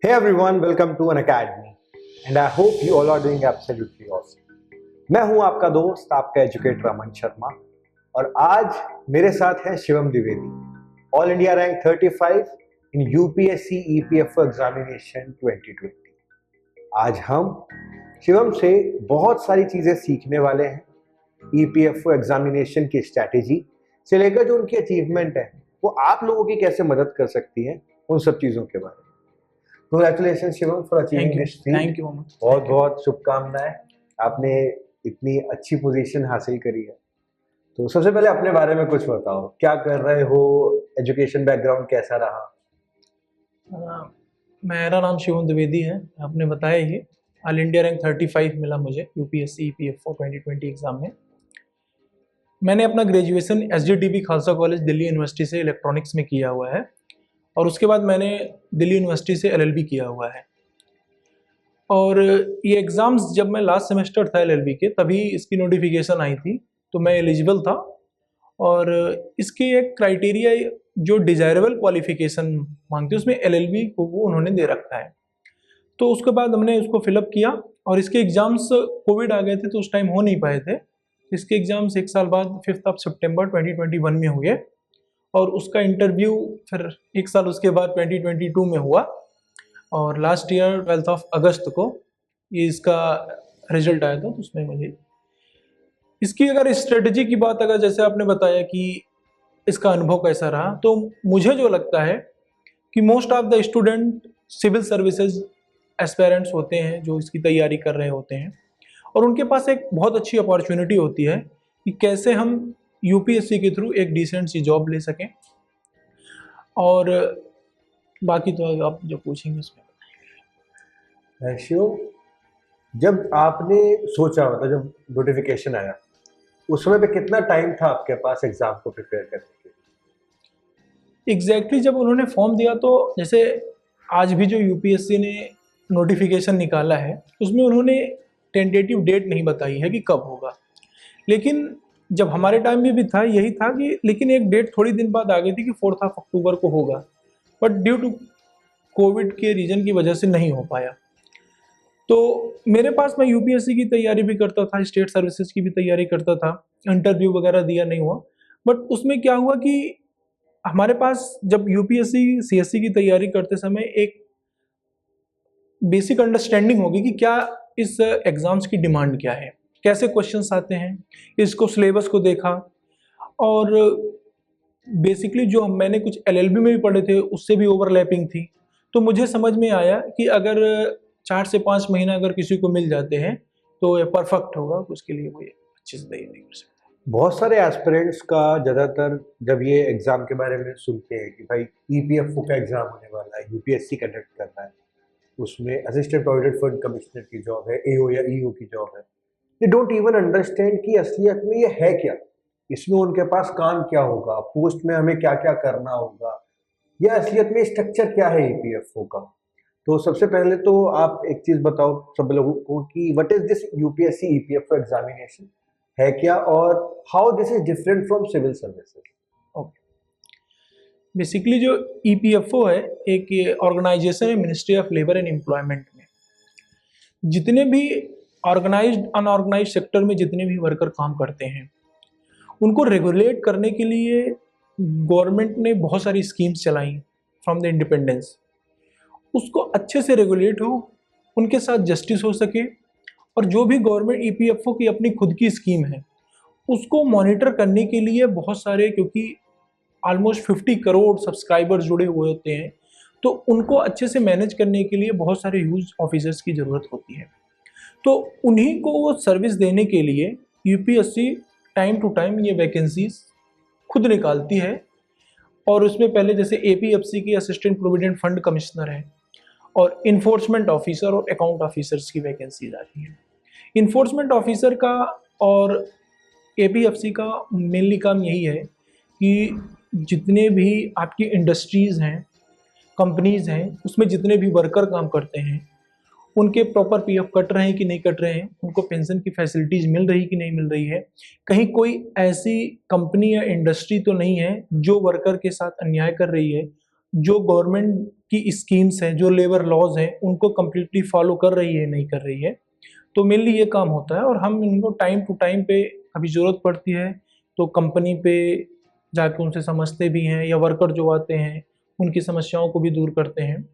Hey everyone, welcome to an academy and I hope you all are doing absolutely awesome. मैं हूं आपका दोस्त, आपका एजुकेटर अमन शर्मा और आज मेरे साथ है Shivam Dwivedi, all India rank 35 इन यूपीएससी ईपीएफओ एग्जामिनेशन 2020। आज हम शिवम से बहुत सारी चीजें सीखने वाले हैं। ईपीएफओ एग्जामिनेशन की स्ट्रैटेजी से लेकर जो उनकी अचीवमेंट है वो आप लोगों की कैसे मदद कर सकती है, उन सब चीजों के बारे में। Congratulations Shivam for achieving this feet. Thank you बहुत बहुत शुभकामनाएं, आपने इतनी अच्छी पोजीशन हासिल करी है। तो सबसे पहले अपने बारे में कुछ बताओ, क्या कर रहे हो, एजुकेशन बैकग्राउंड कैसा रहा? मेरा नाम शिवम द्विवेदी है, आपने बताया ही। ऑल इंडिया रैंक 35 मिला मुझे यूपीएससी ईपीएफओ 2020 एग्जाम में। मैंने अपना graduation SGDB Khalsa college Delhi university से इलेक्ट्रॉनिक्स में किया हुआ है और उसके बाद मैंने दिल्ली यूनिवर्सिटी से एलएलबी किया हुआ है। और ये एग्ज़ाम्स जब मैं लास्ट सेमेस्टर था एलएलबी के, तभी इसकी नोटिफिकेशन आई थी, तो मैं एलिजिबल था। और इसकी एक क्राइटेरिया जो डिज़ायरेबल क्वालिफिकेशन मांगते हैं उसमें एलएलबी को वो उन्होंने दे रखा है। तो उसके बाद हमने उसको फिलअप किया और इसके एग्ज़ाम्स कोविड आ गए थे तो उस टाइम हो नहीं पाए थे। इसके एग्ज़ाम्स एक साल बाद 5 सितंबर 2021 में हुए और उसका इंटरव्यू फिर एक साल उसके बाद 2022 में हुआ और लास्ट ईयर 12 अगस्त को ये इसका रिजल्ट आया था। तो उसमें मुझे इसकी अगर स्ट्रेटजी की बात, अगर जैसे आपने बताया कि इसका अनुभव कैसा रहा, तो मुझे जो लगता है कि most of the student civil services aspirants होते हैं जो इसकी तैयारी कर रहे होते हैं और उनके पास एक बहुत अच्छी अपॉर्चुनिटी होती है कि कैसे हम यूपीएससी के थ्रू एक डिसेंट सी जॉब ले सकें। और बाकी तो आप जो पूछेंगे उसमें बताएंगे। शिव, जब आपने सोचा, मतलब जब नोटिफिकेशन आया उस समय पे कितना टाइम था आपके पास एग्जाम को प्रिपेयर करने के लिए? एग्जैक्टली जब उन्होंने फॉर्म दिया, तो जैसे आज भी जो यूपीएससी ने नोटिफिकेशन निकाला है उसमें उन्होंने टेंटेटिव डेट नहीं बताई है कि कब होगा, लेकिन जब हमारे टाइम में भी था यही था कि, लेकिन एक डेट थोड़ी दिन बाद आ गई थी कि 4 अक्टूबर को होगा, बट ड्यू टू कोविड के रीजन की वजह से नहीं हो पाया। तो मेरे पास, मैं यूपीएससी की तैयारी भी करता था, स्टेट सर्विसेज की भी तैयारी करता था, इंटरव्यू वगैरह दिया, नहीं हुआ। बट उसमें क्या हुआ कि हमारे पास जब यूपीएससी सीएससी की तैयारी करते समय एक बेसिक अंडरस्टैंडिंग होगी कि क्या इस एग्ज़ाम्स की डिमांड क्या है, कैसे क्वेश्चंस आते हैं, इसको सिलेबस को देखा। और बेसिकली जो मैंने कुछ एलएलबी में भी पढ़े थे उससे भी ओवरलैपिंग थी, तो मुझे समझ में आया कि अगर 4 से 5 महीना अगर किसी को मिल जाते हैं तो ये परफेक्ट होगा, उसके लिए वो अच्छे से तैयारी कर सकता है। बहुत सारे एस्पिरेंट्स का ज़्यादातर जब ये एग्ज़ाम के बारे में सुनते हैं कि भाई ईपीएफओ का एग्ज़ाम होने वाला है, यूपीएससी कंडक्ट करना है, उसमें असिस्टेंट प्रोविडेंट फंड कमिश्नर की जॉब है, एओ या ईओ की जॉब है, दे डोंट इवन अंडरस्टैंड कि असलियत में ये है क्या, इसमें उनके पास काम क्या होगा, पोस्ट में हमें क्या क्या करना होगा, या असलियत में स्ट्रक्चर क्या है ईपीएफओ का। तो सबसे पहले तो आप एक चीज बताओ सब लोगों को कि what is this UPSC EPFO examination, है क्या और how this is different from civil services. Okay, basically जो ईपीएफओ है एक ऑर्गेनाइजेशन है ministry of labour and employment में। जितने भी ऑर्गेनाइज्ड अनऑर्गेनाइज्ड सेक्टर में जितने भी वर्कर काम करते हैं उनको रेगुलेट करने के लिए गवर्नमेंट ने बहुत सारी स्कीम्स चलाई फ्रॉम द इंडिपेंडेंस। उसको अच्छे से रेगुलेट हो, उनके साथ जस्टिस हो सके, और जो भी गवर्नमेंट ईपीएफओ की अपनी खुद की स्कीम है उसको मॉनिटर करने के लिए बहुत सारे, क्योंकि ऑलमोस्ट 50 करोड़ सब्सक्राइबर्स जुड़े हुए होते हैं, तो उनको अच्छे से मैनेज करने के लिए बहुत सारे ह्यूज ऑफिसर्स की ज़रूरत होती है। तो उन्हीं को वो सर्विस देने के लिए यूपीएससी टाइम टू टाइम ये वैकेंसीज खुद निकालती है। और उसमें पहले जैसे एपीएफसी की असिस्टेंट प्रोविडेंट फंड कमिश्नर है और इन्फोर्समेंट ऑफिसर और अकाउंट ऑफिसर्स की वैकेंसीज आती हैं। इन्फोर्समेंट ऑफिसर का और एपीएफसी का मेनली काम यही है कि जितने भी आपकी इंडस्ट्रीज़ हैं, कंपनीज़ हैं, उसमें जितने भी वर्कर काम करते हैं उनके प्रॉपर पीएफ कट रहे हैं कि नहीं कट रहे हैं, उनको पेंशन की फैसिलिटीज़ मिल रही कि नहीं मिल रही है, कहीं कोई ऐसी कंपनी या इंडस्ट्री तो नहीं है जो वर्कर के साथ अन्याय कर रही है, जो गवर्नमेंट की स्कीम्स हैं, जो लेबर लॉज हैं, उनको कम्प्लीटली फॉलो कर रही है नहीं कर रही है। तो मेनली ये काम होता है, और हम इनको टाइम टू टाइम पे कभी ज़रूरत पड़ती है तो कंपनी पे जाके उनसे समझते भी हैं, या वर्कर जो आते हैं उनकी समस्याओं को भी दूर करते हैं।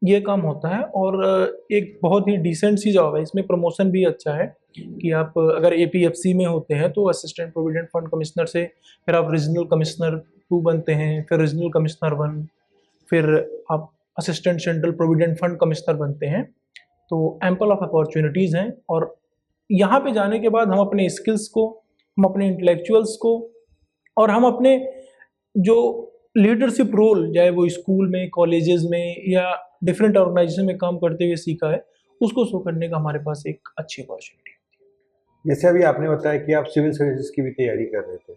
ये काम होता है, और एक बहुत ही डिसेंट सी जॉब है। इसमें प्रमोशन भी अच्छा है कि आप अगर एपीएफसी में होते हैं तो असिस्टेंट प्रोविडेंट फंड कमिश्नर से फिर आप रीजनल कमिश्नर 2 बनते हैं, फिर रीजनल कमिश्नर 1, फिर आप assistant central provident fund commissioner बनते हैं। तो एम्पल ऑफ अपॉर्चुनिटीज़ हैं, और यहाँ पे जाने के बाद हम अपने स्किल्स को, हम अपने इंटेलेक्चुअल्स को, और हम अपने जो लीडरशिप रोल, चाहे वो स्कूल में, कॉलेजेस में, या डिफरेंट ऑर्गेनाइजेशन में काम करते हुए सीखा है, उसको शो करने का हमारे पास एक अच्छी अपॉर्चुनिटी है। जैसे अभी आपने बताया कि आप सिविल सर्विसेज की भी तैयारी कर रहे थे,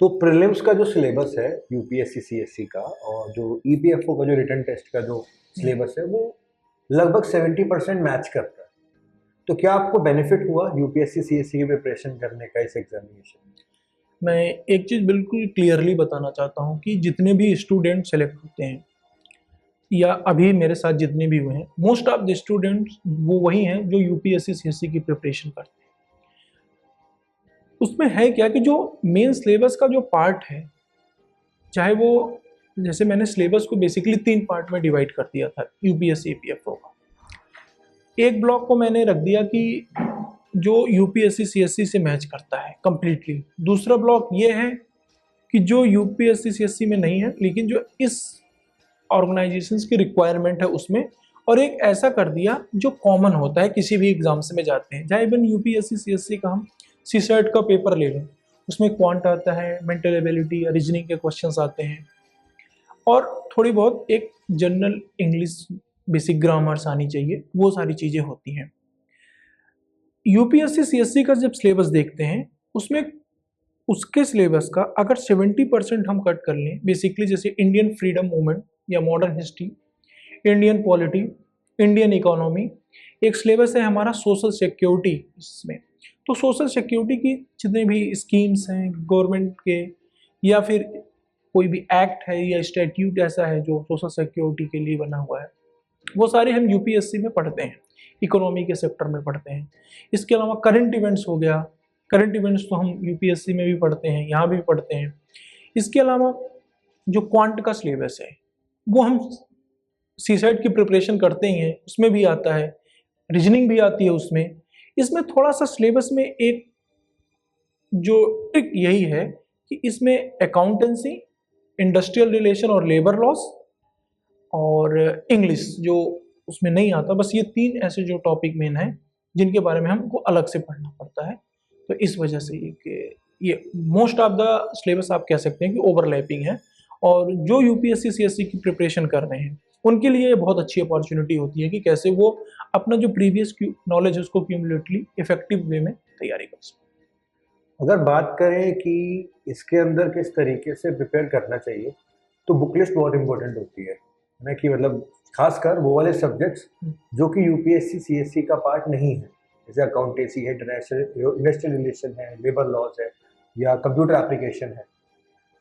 तो प्रीलिम्स का जो सिलेबस है यूपीएससी सीएससी का, और जो ईपीएफओ का जो रिटन टेस्ट का जो सिलेबस है, वो लगभग 70% मैच करता है। तो क्या आपको बेनिफिट हुआ यूपीएससी सीएससी की प्रिपरेशन करने का इस एग्जामिनेशन में? मैं एक चीज़ बिल्कुल क्लियरली बताना चाहता हूँ कि जितने भी स्टूडेंट सेलेक्ट होते हैं, या अभी मेरे साथ जितने भी हुए हैं, मोस्ट ऑफ द स्टूडेंट्स वो वही हैं जो यूपीएससी सीएससी की प्रिपरेशन करते हैं। उसमें है क्या कि जो मेन सिलेबस का जो पार्ट है, चाहे वो, जैसे मैंने सिलेबस को बेसिकली 3 पार्ट में डिवाइड कर दिया था यूपीएससी ईपीएफओ का। एक ब्लॉक को मैंने रख दिया कि जो यूपीएससी सीएससी से मैच करता है कंप्लीटली। दूसरा ब्लॉक ये है कि जो यूपीएससी सीएससी में नहीं है, लेकिन जो इस ऑर्गेनाइजेशंस की रिक्वायरमेंट है उसमें। और एक ऐसा कर दिया जो कॉमन होता है किसी भी एग्जाम्स में जाते हैं, चाहे इवन यूपीएससी सीएससी का हम सीसेट का पेपर ले लें, उसमें क्वांट आता है, मेंटल एबिलिटी या रीजनिंग के क्वेश्चंस आते हैं, और थोड़ी बहुत एक जनरल इंग्लिश बेसिक ग्रामर्स आनी चाहिए, वो सारी चीज़ें होती हैं। यूपीएससी सीएससी का जब सिलेबस देखते हैं, उसमें उसके सिलेबस का अगर 70% हम कट कर लें, बेसिकली जैसे इंडियन फ्रीडम मूवमेंट या modern history, Indian polity, Indian economy, एक सिलेबस है हमारा सोशल सिक्योरिटी इसमें। तो सोशल सिक्योरिटी की जितने भी स्कीम्स हैं गवर्नमेंट के, या फिर कोई भी एक्ट है या स्टैट्यूट ऐसा है जो सोशल सिक्योरिटी के लिए बना हुआ है, वो सारे हम यूपीएससी में पढ़ते हैं, इकोनॉमी के सेक्टर में पढ़ते हैं। इसके अलावा करंट इवेंट्स हो गया, करंट इवेंट्स तो हम यूपीएससी में भी पढ़ते हैं, यहाँ भी पढ़ते हैं। इसके अलावा जो क्वांट का सिलेबस है वो हम सीसेट की प्रिपरेशन करते ही हैं, उसमें भी आता है, रीजनिंग भी आती है उसमें। इसमें थोड़ा सा सिलेबस में एक जो ट्रिक यही है कि इसमें अकाउंटेंसी, इंडस्ट्रियल रिलेशन और लेबर लॉस, और इंग्लिश जो उसमें नहीं आता। बस ये 3 ऐसे जो टॉपिक मेन हैं जिनके बारे में हमको अलग से पढ़ना पड़ता है। तो इस वजह से ये मोस्ट ऑफ द सिलेबस आप कह सकते हैं कि ओवरलैपिंग है, और जो यूपीएससी सीएससी की प्रिपरेशन कर रहे हैं उनके लिए ये बहुत अच्छी अपॉर्चुनिटी होती है कि कैसे वो अपना जो प्रीवियस नॉलेज है उसको क्यूमुलेटली इफेक्टिव वे में तैयारी कर सकें। अगर बात करें कि इसके अंदर किस तरीके से प्रिपेयर करना चाहिए, तो बुक लिस्ट बहुत इंपॉर्टेंट होती है ना, कि मतलब खासकर वो वाले सब्जेक्ट्स जो कि यूपीएससी सीएससी का पार्ट नहीं है, जैसे अकाउंटेंसी है, इंडस्ट्रियल रिलेशन है, लेबर लॉज है, या कंप्यूटर एप्लीकेशन है।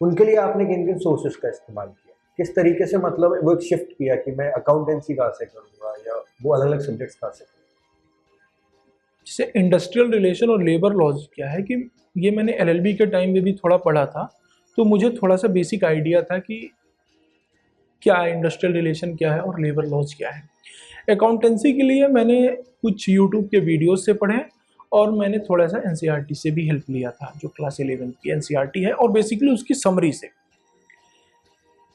उनके लिए आपने किन किन सोर्सेज का इस्तेमाल किया, किस तरीके से मतलब वो एक शिफ्ट किया कि मैं अकाउंटेंसी कहाँ से करूँगा, या वो अलग अलग सब्जेक्ट्स कहाँ से करूँगा? जैसे इंडस्ट्रियल रिलेशन और लेबर लॉज क्या है कि ये मैंने एलएलबी के टाइम में भी थोड़ा पढ़ा था, तो मुझे थोड़ा सा बेसिक आइडिया था कि क्या है इंडस्ट्रियल रिलेशन, क्या है, और लेबर लॉज क्या है। अकाउंटेंसी के लिए मैंने कुछ यूट्यूब के वीडियोस से पढ़े, और मैंने थोड़ा सा एनसीईआरटी से भी हेल्प लिया था, जो क्लास 11 की एनसीईआरटी है, और बेसिकली उसकी समरी से।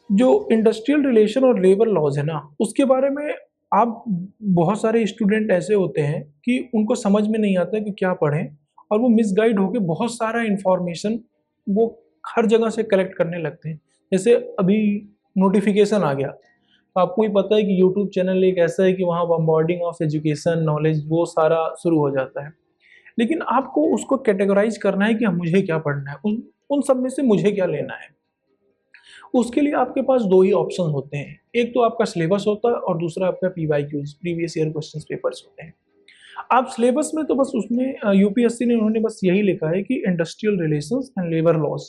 जो इंडस्ट्रियल रिलेशन और लेबर लॉज है ना, उसके बारे में आप, बहुत सारे स्टूडेंट ऐसे होते हैं कि उनको समझ में नहीं आता कि क्या पढ़ें, और वो मिसगाइड होकर बहुत सारा इंफॉर्मेशन वो हर जगह से कलेक्ट करने लगते हैं। जैसे अभी नोटिफिकेशन आ गया, तो आपको ही पता है कि यूट्यूब चैनल एक ऐसा है कि वहाँ बॉम्बार्डिंग ऑफ एजुकेशन नॉलेज वो सारा शुरू हो जाता है। लेकिन आपको उसको कैटेगराइज करना है कि मुझे क्या पढ़ना है, उन सब में से मुझे क्या लेना है। उसके लिए आपके पास 2 ही ऑप्शन होते हैं, एक तो आपका सिलेबस होता है, और दूसरा आपका PYQs, previous year questions papers होते हैं। आप सिलेबस में तो बस उसमें यूपीएससी ने उन्होंने बस यही लिखा है कि industrial relations and labour laws.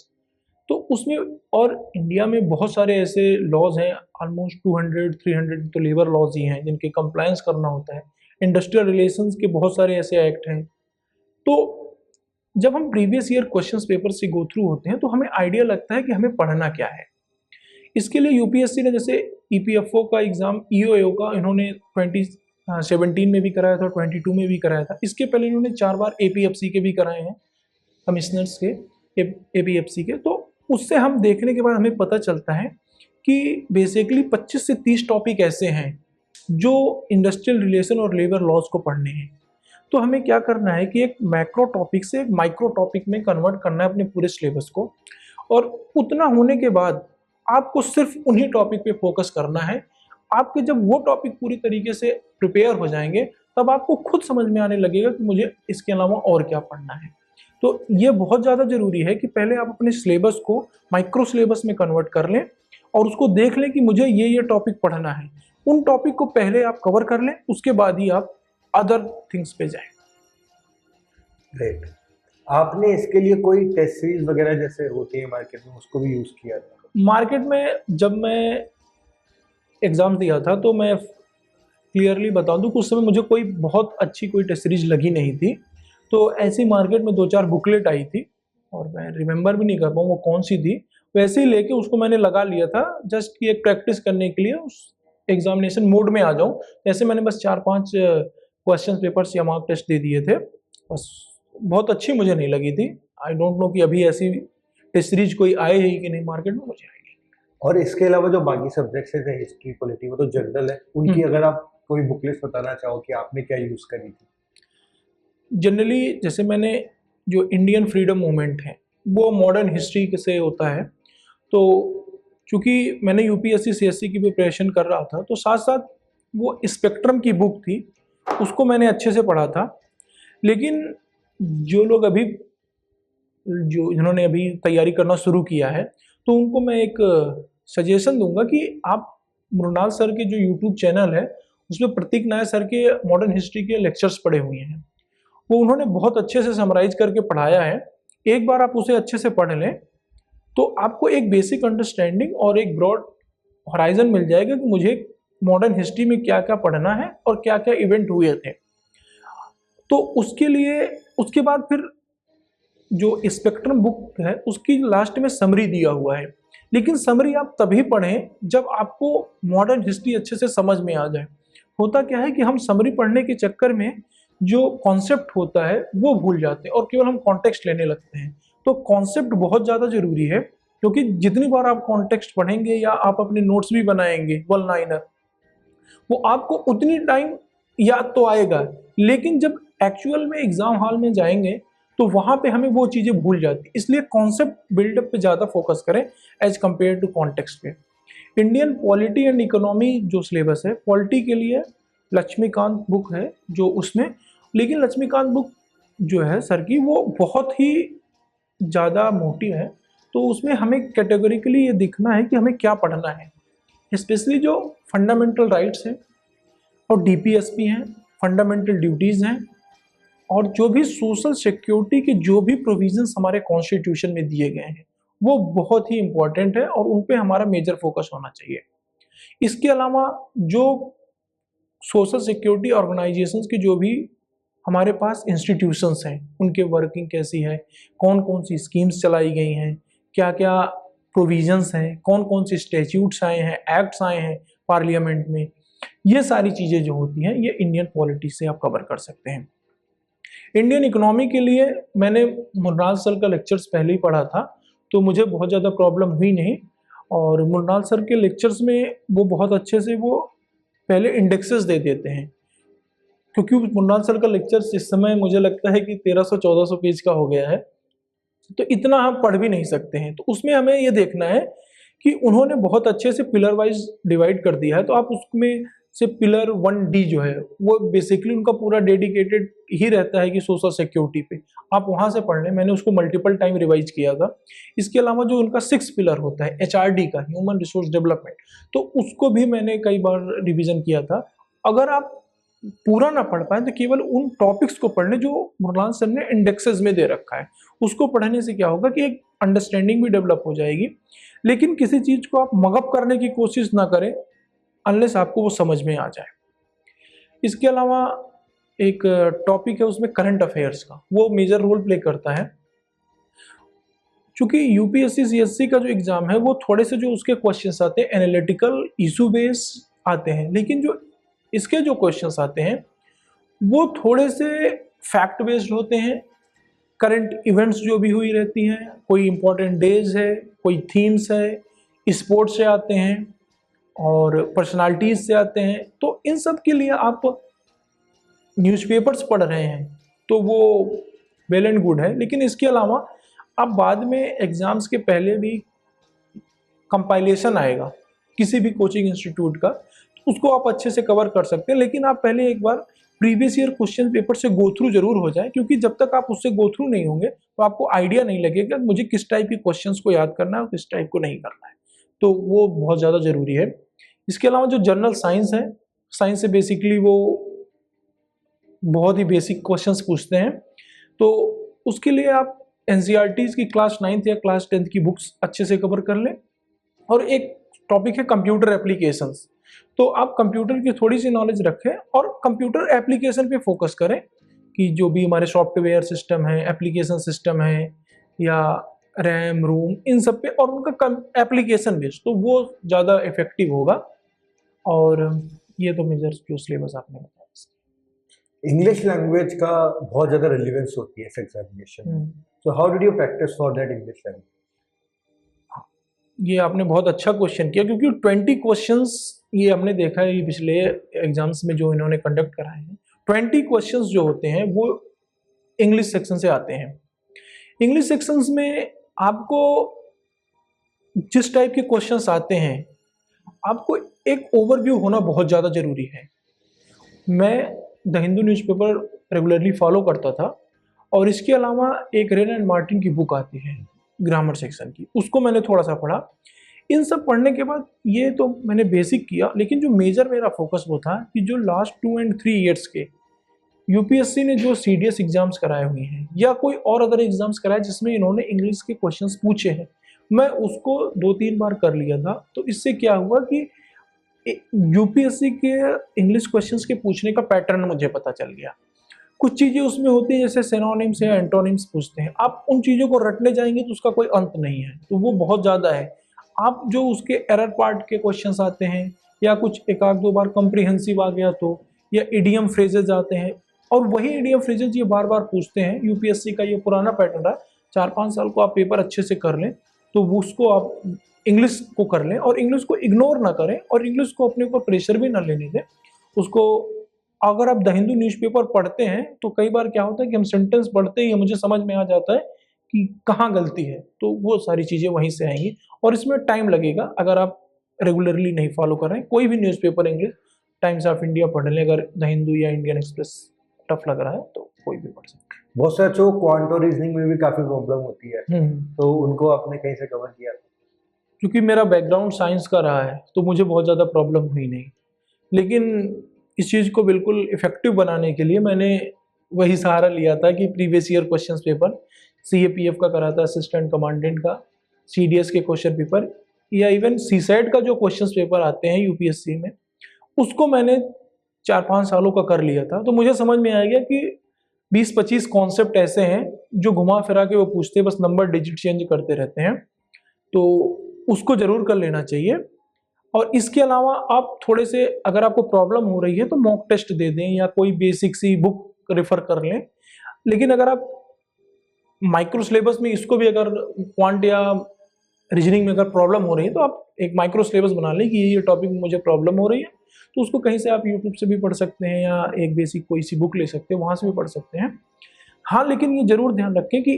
तो उसमें, और इंडिया में बहुत सारे ऐसे लॉज हैं, ऑलमोस्ट 200-300 तो लेबर लॉज ही हैं जिनके कंप्लायंस करना होता है। इंडस्ट्रियल रिलेशंस के बहुत सारे ऐसे एक्ट हैं। तो जब हम प्रीवियस ईयर क्वेश्चंस पेपर से गो थ्रू होते हैं तो हमें आइडिया लगता है कि हमें पढ़ना क्या है। इसके लिए यूपीएससी ने जैसे ईपीएफओ का एग्जाम, ईओएओ का इन्होंने 2017 में भी कराया था, 22 में भी कराया था। इसके पहले इन्होंने 4 बार एपीएफसी के भी कराए हैं, कमिश्नर्स के एपीएफसी के। तो उससे हम देखने के बाद हमें पता चलता है कि बेसिकली 25 से 30 टॉपिक ऐसे हैं जो इंडस्ट्रियल रिलेशन और लेबर लॉज को पढ़ने हैं। तो हमें क्या करना है कि एक मैक्रो टॉपिक से एक माइक्रो टॉपिक में कन्वर्ट करना है अपने पूरे सिलेबस को, और उतना होने के बाद आपको सिर्फ उन्हीं टॉपिक पे फोकस करना है। आपके जब वो टॉपिक पूरी तरीके से प्रिपेयर हो जाएंगे तब आपको खुद समझ में आने लगेगा कि मुझे इसके अलावा और क्या पढ़ना है। तो ये बहुत ज़्यादा ज़रूरी है कि पहले आप अपने सिलेबस को माइक्रो सिलेबस में कन्वर्ट कर लें और उसको देख लें कि मुझे ये टॉपिक पढ़ना है। उन टॉपिक को पहले आप कवर कर लें, उसके बाद ही आप अदर थिंग्स पे जाएं। राइट। आपने इसके लिए कोई टेस्ट सीरीज वगैरह जैसे होती है मार्केट में, उसको भी यूज़ किया था? मार्केट में जब मैं एग्ज़ाम दिया था तो मैं क्लियरली बता दूं कि उस समय मुझे कोई बहुत अच्छी कोई टेस्ट सीरीज लगी नहीं थी। तो ऐसी मार्केट में 2-4 बुकलेट आई थी और मैं रिमेंबर भी नहीं कर पाऊँ वो कौन सी थी। वैसे ही लेके उसको मैंने लगा लिया था जस्ट कि एक प्रैक्टिस करने के लिए, उस एग्जामिनेशन मोड में आ जाऊँ। ऐसे मैंने बस 4-5 क्वेश्चन पेपर्स या मार्क टेस्ट दे दिए थे बस। बहुत अच्छी मुझे नहीं लगी थी। आई डोंट नो कि अभी ऐसी टेस्ट सीरीज कोई आए ही कि नहीं मार्केट में, मुझे आएगी। और इसके अलावा जो बाकी सब्जेक्ट्स हैं, हिस्ट्री, पॉलिटी, वो तो जनरल है, उनकी अगर आप कोई बुकलेट बताना चाहो कि आपने क्या यूज़ करी थी? जनरली जैसे मैंने जो इंडियन फ्रीडम मूवमेंट है वो मॉडर्न हिस्ट्री से होता है। तो चूँकि मैंने यूपीएससी सीएससी की प्रिपरेशन कर रहा था तो साथ साथ वो स्पेक्ट्रम की बुक थी, उसको मैंने अच्छे से पढ़ा था। लेकिन जो लोग अभी जिन्होंने अभी तैयारी करना शुरू किया है तो उनको मैं एक सजेशन दूंगा कि आप मृणाल सर के जो यूट्यूब चैनल है उसमें प्रतीक नायर सर के मॉडर्न हिस्ट्री के लेक्चर्स पढ़े हुए हैं। वो उन्होंने बहुत अच्छे से समराइज करके पढ़ाया है। एक बार आप उसे अच्छे से पढ़ लें तो आपको एक बेसिक अंडरस्टैंडिंग और एक ब्रॉड हॉराइजन मिल जाएगा कि मुझे मॉडर्न हिस्ट्री में क्या क्या पढ़ना है और क्या क्या इवेंट हुए थे। तो उसके लिए उसके बाद फिर जो स्पेक्ट्रम बुक है उसकी लास्ट में समरी दिया हुआ है। लेकिन समरी आप तभी पढ़ें जब आपको मॉडर्न हिस्ट्री अच्छे से समझ में आ जाए। होता क्या है कि हम समरी पढ़ने के चक्कर में जो कॉन्सेप्ट होता है वो भूल जाते हैं और केवल हम कॉन्टेक्स्ट लेने लगते हैं। तो कॉन्सेप्ट बहुत ज़्यादा ज़रूरी है, क्योंकि जितनी बार आप कॉन्टेक्स्ट पढ़ेंगे या आप अपने नोट्स भी बनाएंगे वन लाइनर, वो आपको उतनी टाइम याद तो आएगा, लेकिन जब एक्चुअल में एग्जाम हॉल में जाएंगे तो वहाँ पे हमें वो चीज़ें भूल जाती। इसलिए कॉन्सेप्ट बिल्डअप पे ज़्यादा फोकस करें एज कम्पेयर टू कॉन्टेक्स्ट पे। इंडियन पॉलिटी एंड इकोनॉमी जो सिलेबस है, पॉलिटी के लिए लक्ष्मीकांत बुक है जो उसमें, लेकिन लक्ष्मीकांत बुक जो है सर की वो बहुत ही ज़्यादा मोटी है। तो उसमें हमें कैटेगोरिकली ये दिखना है कि हमें क्या पढ़ना है, स्पेशली जो फंडामेंटल राइट्स हैं और डीपीएसपी हैं, फंडामेंटल ड्यूटीज़ हैं, और जो भी सोशल सिक्योरिटी के जो भी प्रोविजंस हमारे कॉन्स्टिट्यूशन में दिए गए हैं वो बहुत ही इंपॉर्टेंट है और उन पे हमारा मेजर फोकस होना चाहिए। इसके अलावा जो सोशल सिक्योरिटी ऑर्गेनाइजेशंस की जो भी हमारे पास इंस्टीट्यूशंस हैं उनके वर्किंग कैसी है, कौन कौन सी स्कीम्स चलाई गई हैं, क्या क्या प्रोविजंस हैं, कौन कौन से स्टैट्यूट्स आए हैं, एक्ट्स आए हैं पार्लियामेंट में, ये सारी चीज़ें जो होती हैं ये इंडियन पॉलिटी से आप कवर कर सकते हैं। इंडियन इकोनॉमी के लिए मैंने मृणाल सर का लेक्चर्स पहले ही पढ़ा था तो मुझे बहुत ज़्यादा प्रॉब्लम हुई नहीं। और मृणाल सर के लेक्चर्स में वो बहुत अच्छे से वो पहले इंडेक्सेस दे देते हैं, क्योंकि मृणाल सर का लेक्चर्स इस समय मुझे लगता है कि 1300-1400 पेज का हो गया है, तो इतना हम पढ़ भी नहीं सकते हैं। तो उसमें हमें ये देखना है कि उन्होंने बहुत अच्छे से पिलर वाइज डिवाइड कर दिया है। तो आप उसमें से पिलर 1D जो है वो बेसिकली उनका पूरा डेडिकेटेड ही रहता है कि सोशल सिक्योरिटी पे, आप वहाँ से पढ़ लें। मैंने उसको मल्टीपल टाइम रिवाइज किया था। इसके अलावा जो उनका 6 पिलर होता है HRD का, ह्यूमन रिसोर्स डेवलपमेंट, तो उसको भी मैंने कई बार रिविजन किया था। अगर आप पूरा ना पढ़ पाए तो केवल उन टॉपिक्स को पढ़ लें जो मुरलान सर ने इंडेक्सेस में दे रखा है। उसको पढ़ने से क्या होगा कि एक अंडरस्टैंडिंग भी डेवलप हो जाएगी। लेकिन किसी चीज को आप मगअप करने की कोशिश ना करें अनलेस आपको वो समझ में आ जाए। इसके अलावा एक टॉपिक है उसमें करंट अफेयर्स का, वो मेजर रोल प्ले करता है। चूंकि यूपीएससी सीएससी का जो एग्जाम है वो थोड़े से जो उसके क्वेश्चंस आते हैं एनालिटिकल इशू बेस आते हैं, लेकिन जो इसके जो क्वेश्चंस आते हैं वो थोड़े से फैक्ट बेस्ड होते हैं। करंट इवेंट्स जो भी हुई रहती हैं, कोई इंपॉर्टेंट डेज है, कोई थीम्स है, स्पोर्ट्स से आते हैं और पर्सनालिटीज से आते हैं। तो इन सब के लिए आप न्यूज़पेपर्स पढ़ रहे हैं तो वो वेल एंड गुड है, लेकिन इसके अलावा आप बाद में एग्जाम्स के पहले भी कंपाइलेशन आएगा किसी भी कोचिंग इंस्टीट्यूट का, तो उसको आप अच्छे से कवर कर सकते हैं। लेकिन आप पहले एक बार प्रीवियस ईयर क्वेश्चन पेपर से गो थ्रू जरूर हो जाए, क्योंकि जब तक आप उससे गो थ्रू नहीं होंगे तो आपको आइडिया नहीं लगेगा मुझे किस टाइप के क्वेश्चंस को याद करना है और किस टाइप को नहीं करना है। तो वो बहुत ज़्यादा ज़रूरी है। इसके अलावा जो जनरल साइंस है, साइंस से बेसिकली वो बहुत ही बेसिक क्वेश्चंस पूछते हैं, तो उसके लिए आप एनसीईआरटीज़ की क्लास 9th या क्लास 10th की बुक्स अच्छे से कवर कर लें। और एक टॉपिक है कंप्यूटर एप्लीकेशंस, तो आप कंप्यूटर की थोड़ी सी नॉलेज रखें और कंप्यूटर एप्लीकेशन पे फोकस करें कि जो भी हमारे सॉफ्टवेयर सिस्टम है, एप्लीकेशन सिस्टम है या रैम रोम, इन सब पे और उनका एप्लीकेशन बेस्ड, तो वो ज़्यादा इफेक्टिव होगा। और ये तो मेजर जो सिलेबस आपने बताया। इंग्लिश लैंग्वेज का बहुत ज़्यादा रिलेवेंस होती है इस एग्जामिनेशन में, so how did you practice for that English language? ये आपने बहुत अच्छा क्वेश्चन किया, क्योंकि 20 क्वेश्चंस ये हमने देखा है ये पिछले एग्जाम्स में जो इन्होंने कंडक्ट कराए हैं। 20 क्वेश्चंस जो होते हैं वो इंग्लिश सेक्शन से आते हैं। इंग्लिश सेक्शंस में आपको जिस टाइप के क्वेश्चंस आते हैं आपको एक ओवरव्यू होना बहुत ज़्यादा ज़रूरी है। मैं the Hindu newspaper regularly follow करता था और इसके अलावा एक रेन एंड मार्टिन की बुक आती है ग्रामर सेक्शन की, उसको मैंने थोड़ा सा पढ़ा। इन सब पढ़ने के बाद ये तो मैंने बेसिक किया, लेकिन जो मेजर मेरा फोकस वो था कि जो लास्ट 2 and 3 ईयर्स के यूपीएससी ने जो सीडीएस एग्जाम्स कराए हुए हैं या कोई और अदर एग्जाम्स कराए जिसमें इन्होंने इंग्लिश के क्वेश्चंस पूछे हैं, मैं उसको 2-3 बार कर लिया था। तो इससे क्या हुआ कि यूपीएससी के इंग्लिश क्वेश्चंस के पूछने का पैटर्न मुझे पता चल गया। कुछ चीज़ें उसमें होती है जैसे सिनोनिम्स या एंटोनिम्स पूछते हैं, आप उन चीज़ों को रटने जाएंगे तो उसका कोई अंत नहीं है, तो वो बहुत ज़्यादा है। आप जो उसके एरर पार्ट के क्वेश्चंस आते हैं या कुछ एक आध 2 बार कॉम्प्रिहेंसिव आ गया तो, या इडियम फ्रेजेज आते हैं और वही इडियम फ्रेजेज ये बार बार पूछते हैं। यूपीएससी का ये पुराना पैटर्न है, 4-5 साल को आप पेपर अच्छे से कर लें तो उसको आप इंग्लिश को कर लें और इंग्लिश को इग्नोर ना करें और इंग्लिश को अपने ऊपर प्रेशर भी ना लेने दें उसको। अगर आप द हिंदू न्यूज़पेपर पढ़ते हैं तो कई बार क्या होता है कि हम सेंटेंस पढ़ते ही मुझे समझ में आ जाता है कि कहाँ गलती है, तो वो सारी चीज़ें वहीं से आएंगी और इसमें टाइम लगेगा अगर आप रेगुलरली नहीं फॉलो कर रहे हैं। कोई भी newspaper English, times of India पढ़ लें, अगर द हिंदू या इंडियन एक्सप्रेस टफ लग रहा है तो कोई भी पढ़ सकते हैं। बहुत सारे जो क्वांट और रीजनिंग में भी काफ़ी प्रॉब्लम होती है, तो उनको आपने कहीं से कवर किया? क्योंकि मेरा बैकग्राउंड साइंस का रहा है तो मुझे बहुत ज़्यादा प्रॉब्लम हुई नहीं, लेकिन इस चीज़ को बिल्कुल इफ़ेक्टिव बनाने के लिए मैंने वही सहारा लिया था कि previous year question paper CAPF का करा था, असिस्टेंट कमांडेंट का, सीडीएस के क्वेश्चन पेपर या इवन सीसेट का जो क्वेश्चन पेपर आते हैं यूपीएससी में, उसको मैंने 4-5 सालों का कर लिया था। तो मुझे समझ में आ गया कि 20-25 कॉन्सेप्ट ऐसे हैं जो घुमा फिरा के वो पूछते हैं, बस नंबर डिजिट चेंज करते रहते हैं, तो उसको ज़रूर कर लेना चाहिए। और इसके अलावा आप थोड़े से अगर आपको प्रॉब्लम हो रही है तो मॉक टेस्ट दे दें या कोई बेसिक सी बुक रेफर कर लें। लेकिन अगर आप माइक्रो सिलेबस में इसको भी अगर क्वांट या रीजनिंग में अगर प्रॉब्लम हो रही है तो आप एक माइक्रो सिलेबस बना लें कि ये टॉपिक में मुझे प्रॉब्लम हो रही है, तो उसको कहीं से आप यूट्यूब से भी पढ़ सकते हैं या एक बेसिक कोई सी बुक ले सकते हैं, वहाँ से भी पढ़ सकते हैं। हाँ, लेकिन ये ज़रूर ध्यान रखें कि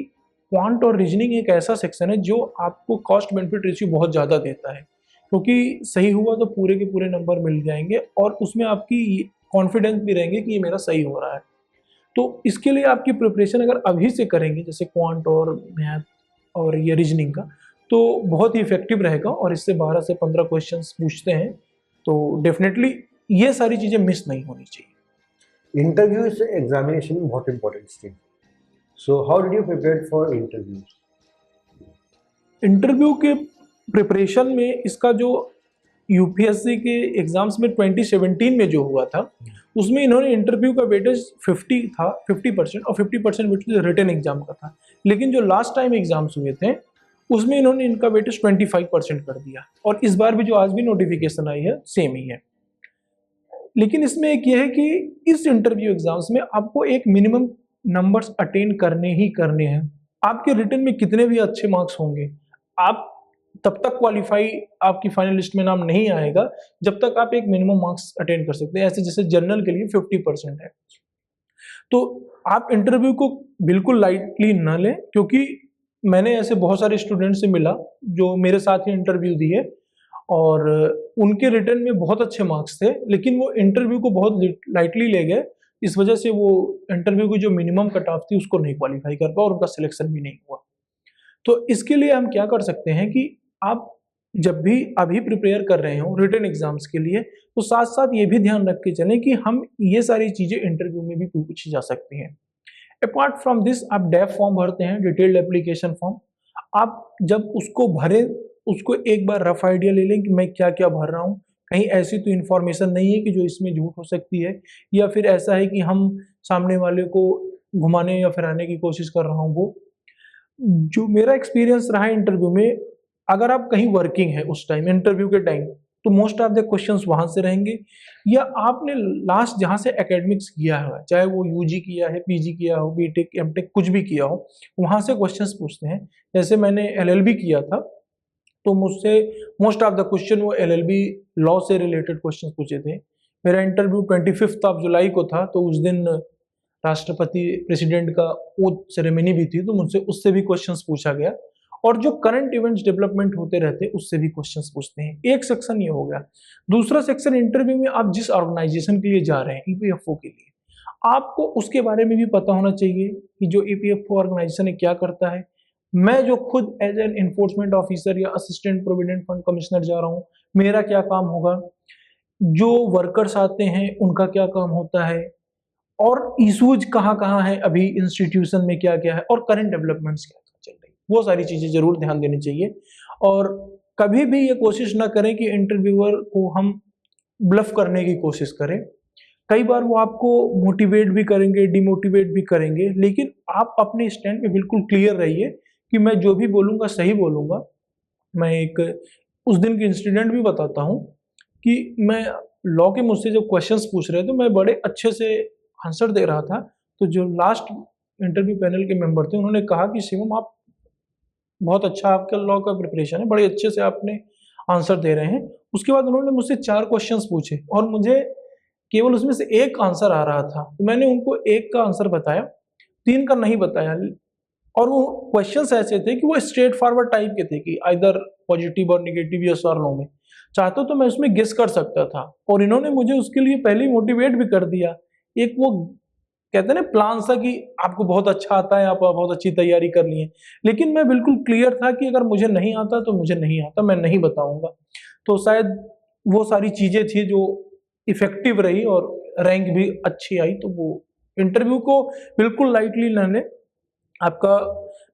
क्वांट और रीजनिंग एक ऐसा सेक्शन है जो आपको कॉस्ट बेनिफिट रेशियो बहुत ज़्यादा देता है, क्योंकि सही हुआ तो पूरे के पूरे नंबर मिल जाएंगे और उसमें आपकी कॉन्फिडेंस भी रहेंगे कि ये मेरा सही हो रहा है। तो इसके लिए आपकी प्रिपरेशन अगर अभी से करेंगे जैसे क्वांट और मैथ और ये रीजनिंग का, तो बहुत ही इफेक्टिव रहेगा और इससे 12 से 15 क्वेश्चंस पूछते हैं, तो डेफिनेटली ये सारी चीज़ें मिस नहीं होनी चाहिए। इंटरव्यू इज एग्जामिनेशन में बहुत important stage, so how did you prepare for interviews? Interview के प्रिपरेशन में इसका जो यूपीएससी के एग्जाम्स में 2017 में जो हुआ था, उसमें इन्होंने इंटरव्यू का वेटेज 50 था, 50% और 50% वेटेज रिटन एग्जाम का था। लेकिन जो लास्ट टाइम एग्जाम्स हुए थे उसमें इन्होंने इनका वेटेज 25% कर दिया, और इस बार भी जो आज भी नोटिफिकेशन आई है सेम ही है। लेकिन इसमें एक ये है कि इस इंटरव्यू एग्जाम्स में आपको एक मिनिमम नंबर्स अटेन करने ही करने हैं। आपके रिटन में कितने भी अच्छे मार्क्स होंगे, आप तब तक क्वालिफाई, आपकी फाइनल लिस्ट में नाम नहीं आएगा जब तक आप एक मिनिमम मार्क्स अटेन कर सकते हैं। ऐसे जैसे जनरल के लिए 50% है, तो आप इंटरव्यू को बिल्कुल लाइटली ना लें, क्योंकि मैंने ऐसे बहुत सारे स्टूडेंट से मिला जो मेरे साथ ही इंटरव्यू दिए और उनके रिटन में बहुत अच्छे मार्क्स थे, लेकिन वो इंटरव्यू को बहुत लाइटली ले गए। इस वजह से वो इंटरव्यू की जो मिनिमम कट ऑफ थी उसको नहीं क्वालिफाई कर पाया और उनका सिलेक्शन भी नहीं हुआ। तो इसके लिए हम क्या कर सकते हैं कि आप जब भी अभी प्रिपेयर कर रहे हो रिटन एग्जाम्स के लिए, तो साथ साथ ये भी ध्यान रख के चलें कि हम ये सारी चीज़ें इंटरव्यू में भी पूछी जा सकती हैं। अपार्ट फ्रॉम दिस, आप डेफ फॉर्म भरते हैं, डिटेल्ड एप्लीकेशन फॉर्म। आप जब उसको भरें, उसको एक बार रफ आइडिया ले लें कि मैं क्या क्या भर रहा हूँ। कहीं ऐसी तो इन्फॉर्मेशन नहीं है कि जो इसमें झूठ हो सकती है, या फिर ऐसा है कि हम सामने वाले को घुमाने या फिराने की कोशिश कर रहा हूँ। वो जो मेरा एक्सपीरियंस रहा है इंटरव्यू में, अगर आप कहीं वर्किंग है उस टाइम इंटरव्यू के टाइम, तो मोस्ट ऑफ द क्वेश्चंस वहां से रहेंगे, या आपने लास्ट जहां से एकेडमिक्स किया है, चाहे वो यूजी किया है, पीजी किया हो, बीटेक एमटेक कुछ भी किया हो, वहां से क्वेश्चंस पूछते हैं। जैसे मैंने एलएलबी किया था, तो मुझसे मोस्ट ऑफ द क्वेश्चन वो एलएलबी लॉ से रिलेटेड क्वेश्चन पूछे थे। मेरा इंटरव्यू 25 जुलाई को था, तो उस दिन राष्ट्रपति प्रेसिडेंट का ओथ सेरेमनी भी थी, तो मुझसे उससे भी क्वेश्चंस पूछा गया। और जो करंट इवेंट्स डेवलपमेंट होते रहते हैं उससे भी क्वेश्चंस पूछते हैं। एक सेक्शन ये हो गया। दूसरा सेक्शन, इंटरव्यू में आप जिस ऑर्गेनाइजेशन के लिए जा रहे हैं, ईपीएफओ के लिए, आपको उसके बारे में भी पता होना चाहिए कि जो ईपीएफओ ऑर्गेनाइजेशन है क्या करता है। मैं जो खुद एज एन एनफोर्समेंट ऑफिसर या असिस्टेंट प्रोविडेंट फंड कमिश्नर जा रहा हूँ, मेरा क्या काम होगा, जो वर्कर्स आते हैं उनका क्या काम होता है, और इशूज कहाँ कहाँ है अभी इंस्टीट्यूशन में, क्या क्या है, और करंट डेवलपमेंट्स क्या चल रही है, वो सारी चीजें जरूर ध्यान देनी चाहिए। और कभी भी ये कोशिश ना करें कि इंटरव्यूअर को हम ब्लफ करने की कोशिश करें। कई बार वो आपको मोटिवेट भी करेंगे, डिमोटिवेट भी करेंगे, लेकिन आप अपने स्टैंड पे बिल्कुल क्लियर रहिए कि मैं जो भी बोलूँगा सही बोलूँगा। मैं एक उस दिन की इंसिडेंट भी बताता हूँ कि मैं लॉ के मुझसे जब क्वेश्चंस पूछ रहे थे, मैं बड़े अच्छे से आंसर दे रहा था। तो जो लास्ट इंटरव्यू पैनल के मेंबर थे, उन्होंने कहा कि शिवम, आप बहुत अच्छा, आपका लॉ का प्रिपरेशन है, बड़े अच्छे से आपने आंसर दे रहे हैं। उसके बाद उन्होंने मुझसे 4 क्वेश्चंस पूछे और मुझे केवल उसमें से एक आंसर आ रहा था, तो मैंने उनको एक का आंसर बताया, 3 का नहीं बताया। और वो क्वेश्चंस ऐसे थे कि वो स्ट्रेट फॉरवर्ड टाइप के थे कि आइदर पॉजिटिव और नेगेटिव, यस और नो में। चाहता तो मैं उसमें गेस कर सकता था, और इन्होंने मुझे उसके लिए पहले ही मोटिवेट भी कर दिया। एक वो कहते हैं ना प्लान सा कि आपको बहुत अच्छा आता है, आप बहुत अच्छी तैयारी कर ली है, लेकिन मैं बिल्कुल क्लियर था कि अगर मुझे नहीं आता तो मुझे नहीं आता, मैं नहीं बताऊंगा। तो शायद वो सारी चीजें थी जो इफेक्टिव रही और रैंक भी अच्छी आई। तो वो इंटरव्यू को बिल्कुल लाइटली ना लें। आपका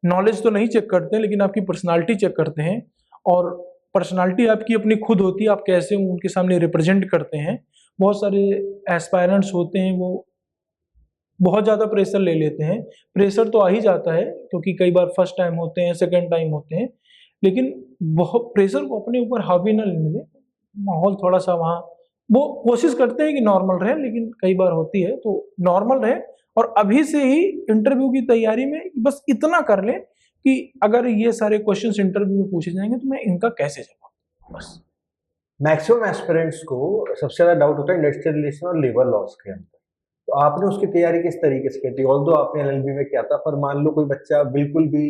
नॉलेज तो नहीं चेक करते, लेकिन आपकी पर्सनालिटी चेक करते हैं, और पर्सनालिटी आपकी अपनी खुद होती है, आप कैसे उनके सामने रिप्रेजेंट करते हैं। बहुत सारे एस्पायरेंट्स होते हैं, वो बहुत ज़्यादा प्रेशर ले लेते हैं। प्रेशर तो आ ही जाता है, क्योंकि कई बार फर्स्ट टाइम होते हैं, सेकंड टाइम होते हैं, लेकिन बहुत प्रेशर को अपने ऊपर हावी ना लेने दें। माहौल थोड़ा सा वहाँ, वो कोशिश करते हैं कि नॉर्मल रहे, लेकिन कई बार होती है तो नॉर्मल रहे। और अभी से ही इंटरव्यू की तैयारी में बस इतना कर लें कि अगर ये सारे क्वेश्चंस इंटरव्यू में पूछे जाएंगे तो मैं इनका कैसे जवाब दूं, बस। मैक्सिमम एस्पिरेंट्स को सबसे ज़्यादा डाउट होता है इंडस्ट्रियल रिलेशन और लेबर लॉस के अंदर, तो आपने उसकी तैयारी किस तरीके से की थी? ऑल्दो आपने एलएलबी में किया था, पर मान लो कोई बच्चा बिल्कुल भी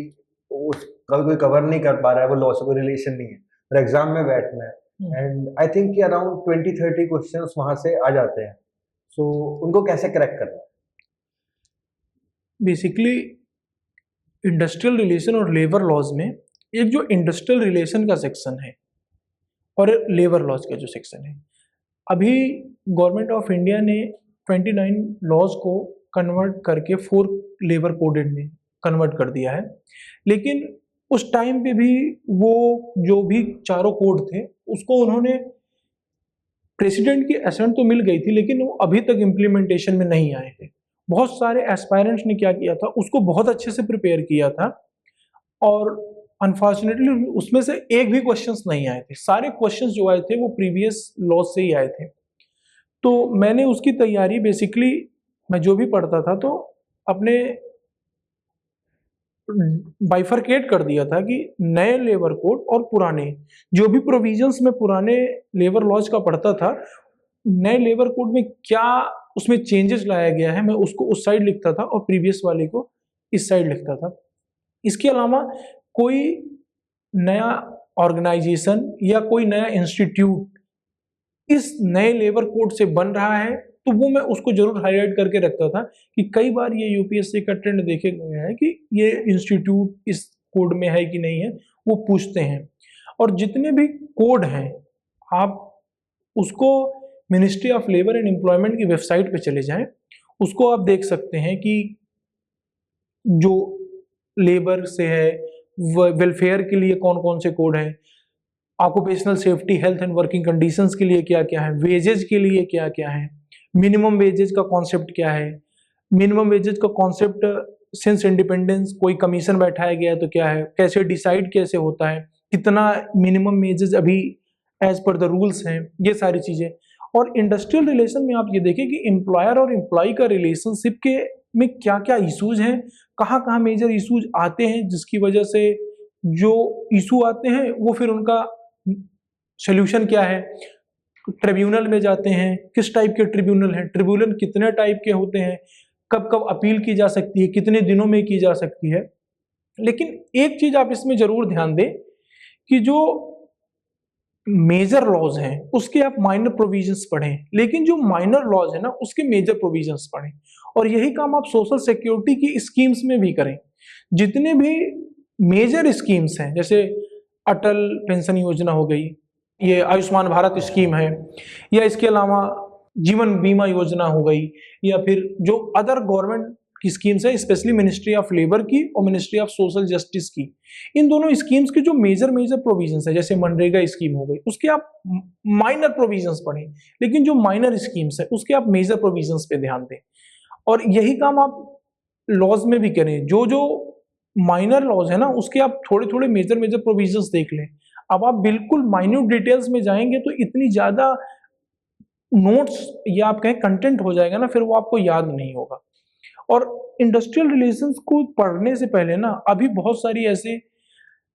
उसका कोई कवर नहीं कर पा रहा है, वो लॉ से कोई रिलेशन नहीं है, और एग्जाम में बैठना है, एंड आई थिंक कि अराउंड 20-30 क्वेश्चंस वहां से आ जाते हैं, सो उनको कैसे क्रैक करना है? बेसिकली इंडस्ट्रियल रिलेशन और लेबर लॉज में, एक जो इंडस्ट्रियल रिलेशन का सेक्शन है और लेबर लॉज का जो सेक्शन है, अभी गवर्नमेंट ऑफ इंडिया ने 29 लॉज को कन्वर्ट करके 4 लेबर कोडेड में कन्वर्ट कर दिया है। लेकिन उस टाइम पे भी वो जो भी चारों कोड थे उसको उन्होंने, प्रेसिडेंट की असेंट तो मिल गई थी लेकिन वो अभी तक इम्प्लीमेंटेशन में नहीं आए थे। बहुत सारे एस्पायरेंट्स ने क्या किया था, उसको बहुत अच्छे से प्रिपेयर किया था और अनफॉर्चुनेटली उसमें से एक भी क्वेश्चंस नहीं आए थे। सारे क्वेश्चंस जो आए थे वो प्रीवियस लॉज से ही आए थे। तो मैंने उसकी तैयारी बेसिकली, मैं जो भी पढ़ता था तो अपने बाइफरकेट कर दिया था कि नए लेबर कोड और पुराने जो भी प्रोविजंस में पुराने लेबर लॉज का पढ़ता था, नए लेबर कोड में क्या उसमें चेंजेस लाया गया है मैं उसको उस साइड लिखता था और प्रीवियस वाले को इस साइड लिखता था। इसके अलावा कोई नया ऑर्गेनाइजेशन या कोई नया इंस्टीट्यूट इस नए लेबर कोड से बन रहा है तो वो मैं उसको जरूर हाईलाइट करके रखता था कि कई बार ये यूपीएससी का ट्रेंड देखे गए हैं कि ये इंस्टीट्यूट इस कोड में है कि नहीं है, वो पूछते हैं। और जितने भी कोड हैं आप उसको ministry of labour and employment की वेबसाइट पे चले जाएं, उसको आप देख सकते हैं कि जो लेबर से है, वेलफेयर के लिए कौन कौन से कोड हैं, occupational safety health and working conditions के लिए क्या क्या है, वेजेज के लिए क्या क्या है, मिनिमम वेजेज का कॉन्सेप्ट क्या है, मिनिमम वेजेज का कॉन्सेप्ट सिंस इंडिपेंडेंस कोई कमीशन बैठाया गया तो क्या है, कैसे डिसाइड कैसे होता है, कितना मिनिमम वेजेज अभी एज पर द रूल्स हैं, ये सारी चीजें। और इंडस्ट्रियल रिलेशन में आप ये देखें कि एम्प्लॉयर और एम्प्लॉय का रिलेशनशिप के में क्या क्या इश्यूज हैं, कहाँ कहाँ मेजर इश्यूज आते हैं जिसकी वजह से जो इशू आते हैं वो फिर उनका सोल्यूशन क्या है। ट्रिब्यूनल में जाते हैं, किस टाइप के ट्रिब्यूनल हैं, ट्रिब्यूनल कितने टाइप के होते हैं, कब कब अपील की जा सकती है, कितने दिनों में की जा सकती है। लेकिन एक चीज आप इसमें जरूर ध्यान दें कि जो मेजर लॉज हैं उसके आप माइनर प्रोविजंस पढ़ें, लेकिन जो माइनर लॉज है ना उसके मेजर प्रोविजंस पढ़ें। और यही काम आप सोशल सिक्योरिटी की स्कीम्स में भी करें। जितने भी मेजर स्कीम्स हैं जैसे अटल पेंशन योजना हो गई, ये आयुष्मान भारत स्कीम है, या इसके अलावा जीवन बीमा योजना हो गई, या फिर जो अदर गवर्नमेंट की स्कीम्स है स्पेशली मिनिस्ट्री ऑफ लेबर की और मिनिस्ट्री ऑफ सोशल जस्टिस की, इन दोनों स्कीम्स के जो मेजर मेजर प्रोविजंस है जैसे मनरेगा स्कीम हो गई उसके आप माइनर प्रोविजंस पढ़ें, लेकिन जो माइनर स्कीम्स है उसके आप मेजर प्रोविजंस पे ध्यान दें। और यही काम आप लॉज में भी करें, जो जो माइनर लॉज है ना उसके आप थोड़े थोड़े मेजर मेजर प्रोविजंस देख लें। अब आप बिल्कुल माइन्यूट डिटेल्स में जाएंगे तो इतनी ज्यादा नोट्स या आप कहें कंटेंट हो जाएगा ना, फिर वो आपको याद नहीं होगा। और इंडस्ट्रियल रिलेशंस को पढ़ने से पहले ना अभी बहुत सारी ऐसे,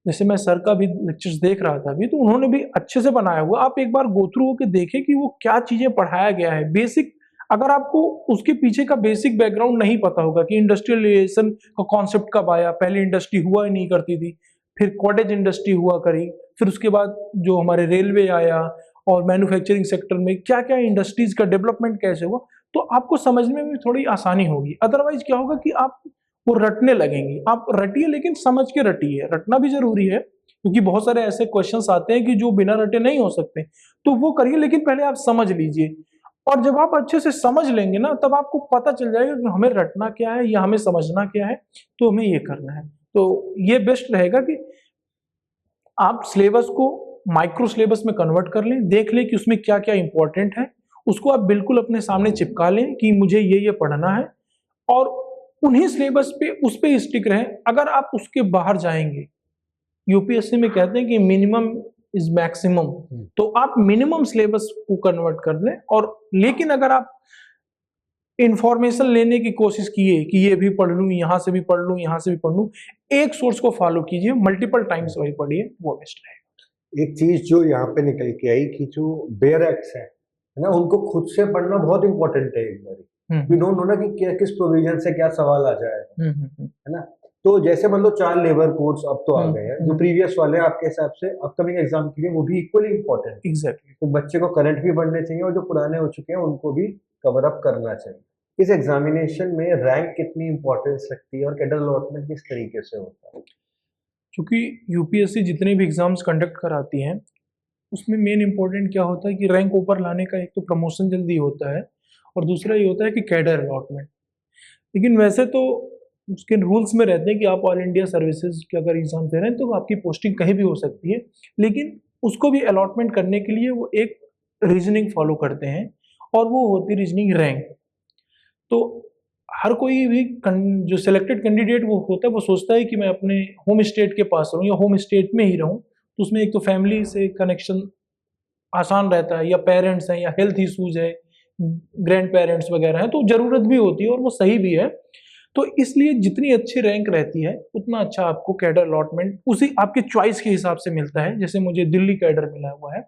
जैसे मैं सर का भी लेक्चर्स देख रहा था अभी, तो उन्होंने भी अच्छे से बनाया हुआ, आप एक बार गो थ्रू होकर देखें कि वो क्या चीजें पढ़ाया गया है। बेसिक अगर आपको उसके पीछे का बेसिक बैकग्राउंड नहीं पता होगा कि इंडस्ट्रियल रिलेशन का कॉन्सेप्ट कब आया, पहले इंडस्ट्री हुआ ही नहीं करती थी, फिर कॉटेज इंडस्ट्री हुआ करी, फिर उसके बाद जो हमारे रेलवे आया और मैन्युफैक्चरिंग सेक्टर में क्या क्या इंडस्ट्रीज का डेवलपमेंट कैसे हुआ, तो आपको समझने में थोड़ी आसानी होगी। अदरवाइज क्या होगा कि आप वो रटने लगेंगे। आप रटिए लेकिन समझ के रटिए, रटना भी जरूरी है क्योंकि बहुत सारे ऐसे क्वेश्चंस आते हैं कि जो बिना रटे नहीं हो सकते, तो वो करिए लेकिन पहले आप समझ लीजिए। और जब आप अच्छे से समझ लेंगे ना तब आपको पता चल जाएगा कि हमें रटना क्या है या हमें समझना क्या है, तो हमें ये करना है। तो ये बेस्ट रहेगा कि आप सिलेबस को माइक्रो सिलेबस में कन्वर्ट कर लें, देख लें कि उसमें क्या क्या इंपॉर्टेंट है, उसको आप बिल्कुल अपने सामने चिपका लें कि मुझे ये पढ़ना है और उन्हीं सिलेबस पे उस पे स्टिक रहें। अगर आप उसके बाहर जाएंगे, यूपीएससी में कहते हैं कि मिनिमम इज मैक्सिमम, तो आप मिनिमम सिलेबस को कन्वर्ट कर लें। और लेकिन अगर आप इंफॉर्मेशन लेने की कोशिश किए कि ये भी पढ़ लूँ, यहाँ से भी पढ़ लूँ, यहाँ से भी पढ़ लूँ, एक सोर्स को फॉलो कीजिए, मल्टीपल टाइम्स वही पढ़िए, वो बेस्ट रहेगा। एक चीज जो यहाँ पे निकल के आई कि जो बेयर एक्ट्स है ना, उनको खुद से पढ़ना बहुत इंपॉर्टेंट है। एक बार वी डोंट नो ना कि किस प्रोविजन से क्या सवाल आ जाएगा, है ना। तो जैसे मान लो 4 लेबर कोड्स अब तो आ गए हैं, जो प्रीवियस वाले आपके हिसाब से अपकमिंग एग्जाम के लिए वो भी इक्वली इंपॉर्टेंट है। एग्जैक्टली। तो बच्चे को करंट भी पढ़ने चाहिए और जो पुराने हो चुके हैं उनको भी कवर अप करना चाहिए। इस एग्जामिनेशन में रैंक कितनी इंपॉर्टेंस रखती है और कैडर अलॉटमेंट किस तरीके से होता है? क्योंकि यूपीएससी जितने भी एग्जाम्स कंडक्ट कराती हैं उसमें मेन इंपॉर्टेंट क्या होता है कि रैंक ऊपर लाने का, एक तो प्रमोशन जल्दी होता है और दूसरा ये होता है कि कैडर अलॉटमेंट। लेकिन वैसे तो उसके रूल्स में रहते हैं कि आप ऑल इंडिया सर्विसेज के अगर एग्जाम दे रहे हैं तो आपकी पोस्टिंग कहीं भी हो सकती है, लेकिन उसको भी अलॉटमेंट करने के लिए वो एक रीजनिंग फॉलो करते हैं और वो होती है रीजनिंग रैंक। तो हर कोई भी जो सिलेक्टेड कैंडिडेट वो होता है वो सोचता है कि मैं अपने होम स्टेट के पास रहूँ या होम स्टेट में ही रहूँ, तो उसमें एक तो फैमिली से कनेक्शन आसान रहता है, या पेरेंट्स हैं या हेल्थ इश्यूज है, ग्रैंड पेरेंट्स वगैरह हैं, तो ज़रूरत भी होती है और वो सही भी है। तो इसलिए जितनी अच्छी रैंक रहती है उतना अच्छा आपको कैडर अलॉटमेंट उसी आपके चॉइस के हिसाब से मिलता है। जैसे मुझे दिल्ली कैडर मिला हुआ है,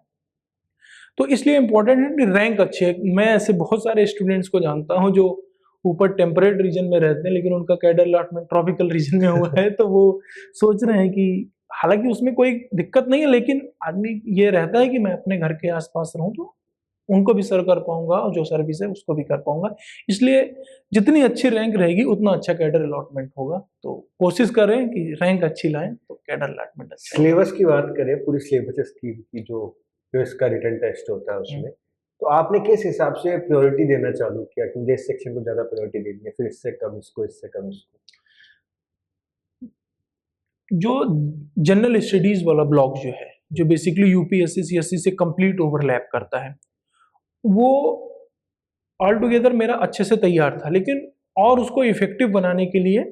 तो इसलिए इम्पोर्टेंट है कि रैंक अच्छी है। मैं ऐसे बहुत सारे स्टूडेंट्स को जानता हूँ जो ऊपर टेम्परेट रीजन में रहते हैं लेकिन उनका कैडर अलॉटमेंट ट्रॉपिकल रीजन में हुआ है, तो वो सोच रहे हैं कि हालांकि उसमें कोई दिक्कत नहीं है, लेकिन आदमी ये रहता है कि मैं अपने घर के आसपास रहूं तो उनको भी सर्व कर पाऊंगा और जो सर्विस है उसको भी कर पाऊंगा। इसलिए जितनी अच्छी रैंक रहेगी उतना अच्छा कैडर अलॉटमेंट होगा। तो कोशिश करें कि रैंक अच्छी लाएं तो कैडर अलॉटमेंट अच्छा होगा। सिलेबस की बात करें, पूरी सिलेबस की जो इसका रिटन टेस्ट होता है उसमें, तो आपने किस हिसाब से प्रायोरिटी देना चालू किया कि मुझे इस सेक्शन को ज़्यादा प्रायोरिटी देनी है, फिर इससे कम इसको, इससे कम इसको? जो जनरल स्टडीज वाला ब्लॉक जो है, जो बेसिकली यूपीएससी सीएससी से कंप्लीट ओवरलैप करता है, वो ऑल टुगेदर मेरा अच्छे से तैयार था। लेकिन और उसको इफेक्टिव बनाने के लिए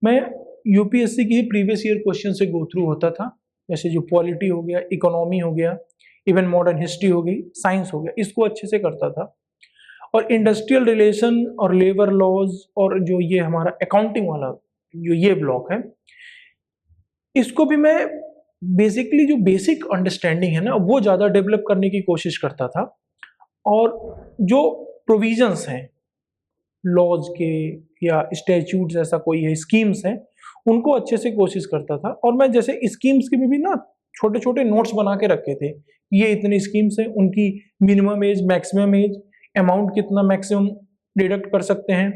मैं यूपीएससी की ही प्रीवियस ईयर क्वेश्चन से गो थ्रू होता था। जैसे जो पॉलिटी हो गया, इकोनॉमी हो गया, इवन मॉडर्न हिस्ट्री हो गई, साइंस हो गया, इसको अच्छे से करता था। और इंडस्ट्रियल रिलेशन और लेबर लॉज और जो ये हमारा अकाउंटिंग वाला जो ये ब्लॉक है, इसको भी मैं बेसिकली जो बेसिक अंडरस्टैंडिंग है ना वो ज़्यादा डेवलप करने की कोशिश करता था। और जो प्रोविजंस हैं लॉज के या स्टैट्यूट्स ऐसा कोई है, स्कीम्स हैं, उनको अच्छे से कोशिश करता था। और मैं जैसे स्कीम्स के भी ना छोटे छोटे नोट्स बना के रखे थे, ये इतनी स्कीम्स हैं, उनकी minimum age, maximum age, amount कितना मैक्सिमम डिडक्ट कर सकते हैं,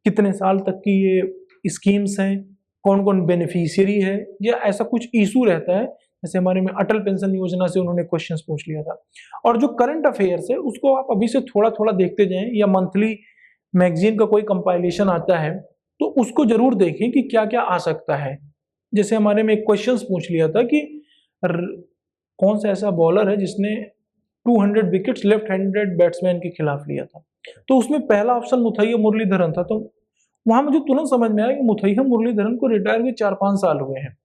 कितने साल तक की ये स्कीम्स हैं, कौन कौन बेनिफिशियरी है, या ऐसा कुछ इशू रहता है। जैसे हमारे में अटल पेंशन योजना से उन्होंने क्वेश्चंस पूछ लिया था। और जो करंट अफेयर्स है उसको आप अभी से थोड़ा थोड़ा देखते जाएं, या मंथली मैगजीन का कोई कंपाइलेशन आता है तो उसको जरूर देखें कि क्या क्या आ सकता है। जैसे हमारे में एक क्वेश्चंस पूछ लिया था कि कौन सा ऐसा बॉलर है जिसने 200 विकेट्स लेफ्ट हैंडेड बैट्समैन के खिलाफ लिया था, तो उसमें पहला ऑप्शन मुथैया मुरलीधरन था। तो वहां मुझे तुरंत समझ में आया कि मुथैया मुरलीधरन को रिटायर हुए 4-5 साल हुए हैं,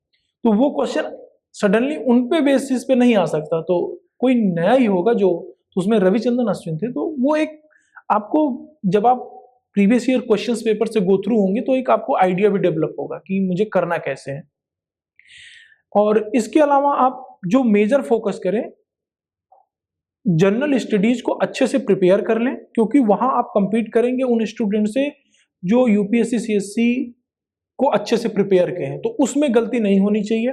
तो वो क्वेश्चन सडनली उन पे बेसिस पे नहीं आ सकता, तो कोई नया ही होगा। जो तो उसमें रविचंद्रन अश्विन थे। तो वो एक आपको, जब आप प्रीवियस ईयर क्वेश्चंस पेपर से गो थ्रू होंगे तो एक आपको आइडिया भी डेवलप होगा कि मुझे करना कैसे है। और इसके अलावा आप जो मेजर फोकस करें, जनरल स्टडीज को अच्छे से प्रिपेयर कर लें, क्योंकि वहां आप कंपीट करेंगे उन स्टूडेंट से जो यूपीएससी सीएससी को अच्छे से प्रिपेयर किए हैं, तो उसमें गलती नहीं होनी चाहिए।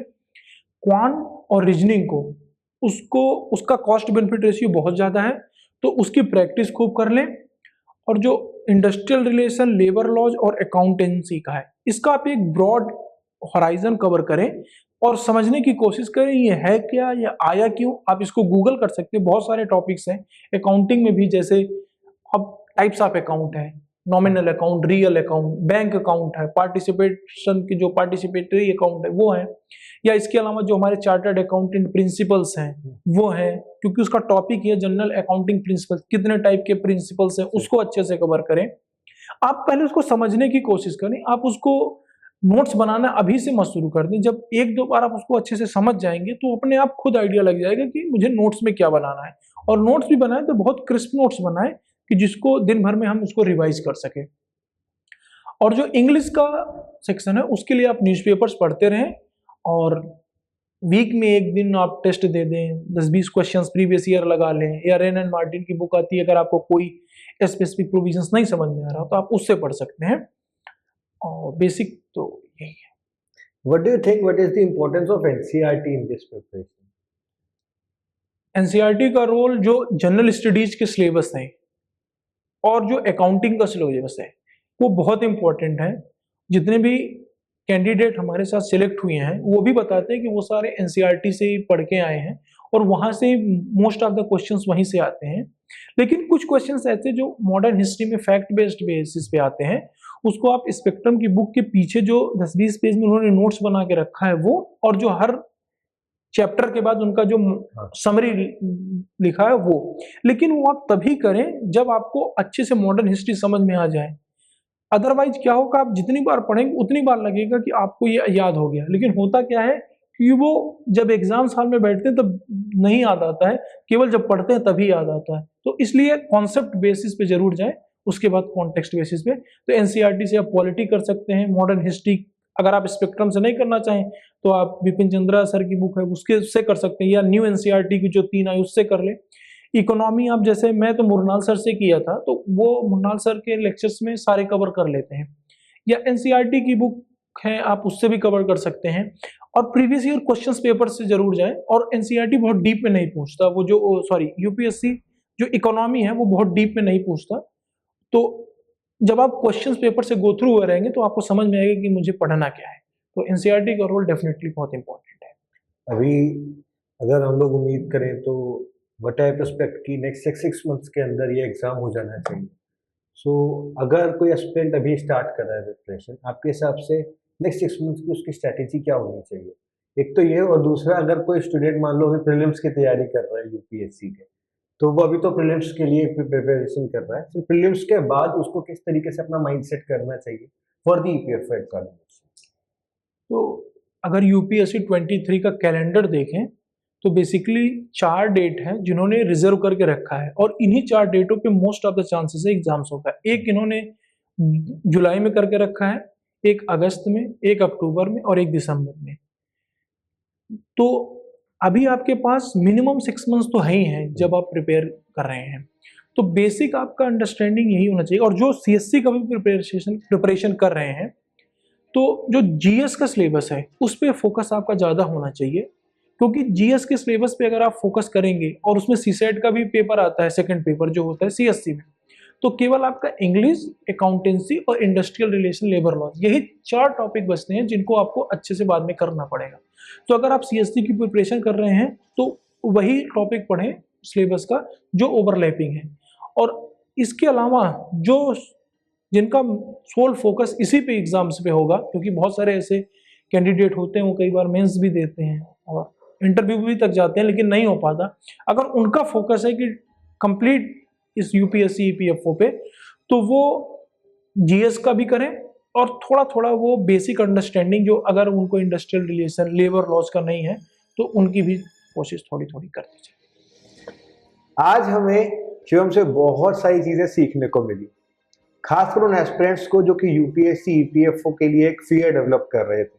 क्वांट और रीजनिंग को उसका कॉस्ट बेनिफिट रेशियो बहुत ज़्यादा है, तो उसकी प्रैक्टिस खूब कर लें। और जो इंडस्ट्रियल रिलेशन, लेबर लॉज और अकाउंटेंसी का है, इसका आप एक ब्रॉड हॉराइजन कवर करें और समझने की कोशिश करें ये है क्या, या आया क्यों। आप इसको गूगल कर सकते हैं, बहुत सारे टॉपिक्स हैं अकाउंटिंग में भी। जैसे अब टाइप्स ऑफ अकाउंट है, nominal account, real account, bank account है, पार्टिसिपेशन की जो पार्टिसिपेटरी अकाउंट है वो है, या इसके अलावा जो हमारे चार्टर्ड अकाउंटेंट प्रिंसिपल्स हैं वो है, क्योंकि उसका टॉपिक है जनरल अकाउंटिंग प्रिंसिपल्स, कितने टाइप के प्रिंसिपल्स हैं उसको अच्छे से कवर करें। आप पहले उसको समझने की कोशिश करें, आप उसको नोट्स बनाना अभी से मत शुरू कर दें। जब 1-2 बार आप उसको अच्छे से समझ जाएंगे तो अपने आप खुद आइडिया लग जाएगा कि मुझे नोट्स में क्या बनाना है। और नोट्स भी बनाए तो बहुत क्रिस्प नोट्स बनाए कि जिसको दिन भर में हम उसको रिवाइज कर सकें। और जो इंग्लिश का सेक्शन है उसके लिए आप न्यूज़पेपर्स पढ़ते रहें, और वीक में एक दिन आप टेस्ट दे दें, 10-20 क्वेश्चंस प्रीवियस ईयर लगा लें, या रेन एंड मार्टिन की बुक आती है, अगर आपको कोई स्पेसिफिक प्रोविजंस नहीं समझ में आ रहा तो आप उससे पढ़ सकते हैं। और बेसिक तो यही है। What do you think? What is the importance of NCERT in this preparation? NCERT का रोल जो जनरल स्टडीज के सिलेबस हैं और जो अकाउंटिंग का सिलेबस है वो बहुत इंपॉर्टेंट है। जितने भी कैंडिडेट हमारे साथ सिलेक्ट हुए हैं वो भी बताते हैं कि वो सारे एनसीईआरटी से ही पढ़ के आए हैं और वहाँ से मोस्ट ऑफ द क्वेश्चंस वहीं से आते हैं। लेकिन कुछ क्वेश्चंस ऐसे जो मॉडर्न हिस्ट्री में फैक्ट बेस्ड बेसिस पे आते हैं, उसको आप स्पेक्ट्रम की बुक के पीछे जो 10-20 पेज में उन्होंने नोट्स बना के रखा है वो, और जो हर चैप्टर के बाद उनका जो समरी लिखा है वो, लेकिन वो आप तभी करें जब आपको अच्छे से मॉडर्न हिस्ट्री समझ में आ जाए। अदरवाइज क्या होगा, आप जितनी बार पढ़ेंगे उतनी बार लगेगा कि आपको ये याद हो गया, लेकिन होता क्या है कि वो जब एग्जाम साल में बैठते हैं तब नहीं याद आता है, केवल जब पढ़ते हैं तभी याद आता है। तो इसलिए कॉन्सेप्ट बेसिस पे जरूर जाएं, उसके बाद कॉन्टेक्स्ट बेसिस पे। तो एनसीईआरटी से आप पॉलिटी कर सकते हैं, मॉडर्न हिस्ट्री अगर आप स्पेक्ट्रम से नहीं करना चाहें तो आप बिपिन चंद्रा सर की बुक है उसके से कर सकते हैं, या न्यू एनसीईआरटी की जो 3 आई उससे कर ले। इकोनॉमी आप जैसे मैं तो मुरनाल सर से किया था, तो वो मुरनाल सर के लेक्चर्स में सारे कवर कर लेते हैं, या एनसीईआरटी की बुक है आप उससे भी कवर कर सकते हैं। और प्रीवियस ईयर क्वेश्चंस पेपर से जरूर जाएं, और एनसीईआरटी बहुत डीप में नहीं पूछता, वो जो सॉरी यूपीएससी जो इकोनॉमी है वो बहुत डीप में नहीं पूछता। तो जब आप क्वेश्चंस पेपर से गो थ्रू हुए रहेंगे तो आपको समझ में आएगा कि मुझे पढ़ना क्या है। तो एनसीईआरटी का रोल डेफिनेटली बहुत इंपॉर्टेंट है। अभी अगर हम लोग उम्मीद करें तो व्हाट आई एक्सपेक्ट कि नेक्स्ट 6 मंथ्स के अंदर ये एग्जाम हो जाना चाहिए। सो अगर कोई एस्पिरेंट अभी स्टार्ट कर रहा है प्रिपरेशन, आपके हिसाब से नेक्स्ट 6 मंथ्स की उसकी स्ट्रैटेजी क्या होनी चाहिए? एक तो ये, और दूसरा अगर कोई स्टूडेंट मान लो अभी प्रीलिम्स की तैयारी कर रहा है यूपीएससी के, तो वो अभी तो प्रीलिम्स के लिए प्रिपरेशन कर रहा है, फिर प्रीलिम्स के बाद उसको किस तरीके से अपना माइंडसेट करना चाहिए फॉर द ईपीएफओ एग्जामिनेशन? तो अगर यूपीएससी 23 का कैलेंडर देखें तो बेसिकली 4 डेट है जिन्होंने रिजर्व करके रखा है, और इन्हीं 4 डेटों पे मोस्ट ऑफ द चांसेस है एग्जाम्स होगा। एक इन्होंने जुलाई में करके रखा है, एक अगस्त में, एक अक्टूबर में और एक दिसंबर में। तो अभी आपके पास मिनिमम 6 मंथ्स तो है ही हैं जब आप प्रिपेयर कर रहे हैं। तो बेसिक आपका अंडरस्टैंडिंग यही होना चाहिए। और जो सीएससी का भी प्रिपरेशन कर रहे हैं, तो जो जीएस का सिलेबस है उस पर फोकस आपका ज़्यादा होना चाहिए, क्योंकि जीएस के सिलेबस पे अगर आप फोकस करेंगे, और उसमें सीसेट का भी पेपर आता है, सेकंड पेपर जो होता है सीएससी में, तो केवल आपका इंग्लिश, अकाउंटेंसी और इंडस्ट्रियल रिलेशन, लेबर लॉ, यही 4 टॉपिक बचते हैं जिनको आपको अच्छे से बाद में करना पड़ेगा। तो अगर आप सीएससी की प्रिपरेशन कर रहे हैं तो वही टॉपिक पढ़ें सिलेबस का जो ओवरलैपिंग है। और इसके अलावा जो जिनका सोल फोकस इसी पे एग्जाम्स पे होगा, क्योंकि बहुत सारे ऐसे कैंडिडेट होते हैं वो कई बार मेंस भी देते हैं और इंटरव्यू भी तक जाते हैं लेकिन नहीं हो पाता, अगर उनका फोकस है कि कंप्लीट इस यूपीएससी ईपीएफओ पे, तो वो जीएस का भी करें और थोड़ा थोड़ा वो बेसिक अंडरस्टैंडिंग जो अगर उनको इंडस्ट्रियल रिलेशन, लेबर लॉज का नहीं है तो उनकी भी कोशिश थोड़ी थोड़ी कर दीजिए। आज हमें शिवम से बहुत सारी चीजें सीखने को मिली, खासकर उन एस्पिरेंट्स को जो कि यूपीएससी ईपीएफओ के लिए एक फियर डेवलप कर रहे थे।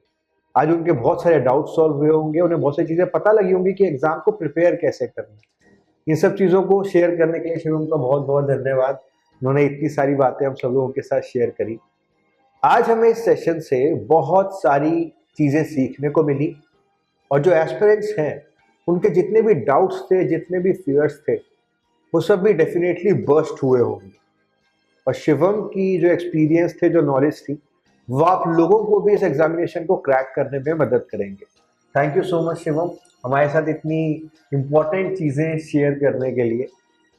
आज उनके बहुत सारे डाउट सॉल्व हुए होंगे, उन्हें बहुत सारी चीजें पता लगी होंगी कि एग्जाम को प्रिपेयर कैसे करना है। इन सब चीज़ों को शेयर करने के लिए शिवम का बहुत बहुत धन्यवाद। उन्होंने इतनी सारी बातें हम सब लोगों के साथ शेयर करी। आज हमें इस सेशन से बहुत सारी चीज़ें सीखने को मिली, और जो एस्पिरेंट्स हैं उनके जितने भी डाउट्स थे, जितने भी फियर्स थे, वो सब भी डेफिनेटली बर्स्ट हुए होंगे। और शिवम की जो एक्सपीरियंस थे, जो नॉलेज थी, वो आप लोगों को भी इस एग्जामिनेशन को क्रैक करने में मदद करेंगे। Thank you so much Shivam, हमारे साथ इतनी इम्पॉर्टेंट चीज़ें शेयर करने के लिए।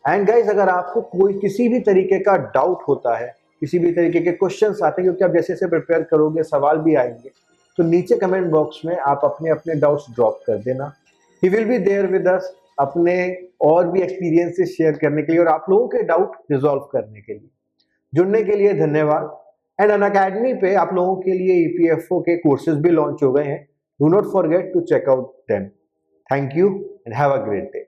एंड गाइज, अगर आपको कोई किसी भी तरीके का डाउट होता है, किसी भी तरीके के क्वेश्चंस आते हैं, क्योंकि आप जैसे जैसे प्रिपेयर करोगे सवाल भी आएंगे, तो नीचे कमेंट बॉक्स में आप अपने अपने डाउट्स ड्रॉप कर देना। He will be there with us अपने और भी एक्सपीरियंसेस शेयर करने के लिए और आप लोगों के डाउट रिजॉल्व करने के लिए। जुड़ने के लिए धन्यवाद। एंड अनअकैडमी पे आप लोगों के लिए ईपीएफओ के कोर्सेज भी लॉन्च हो गए हैं। Do not forget to check out them. Thank you and have a great day.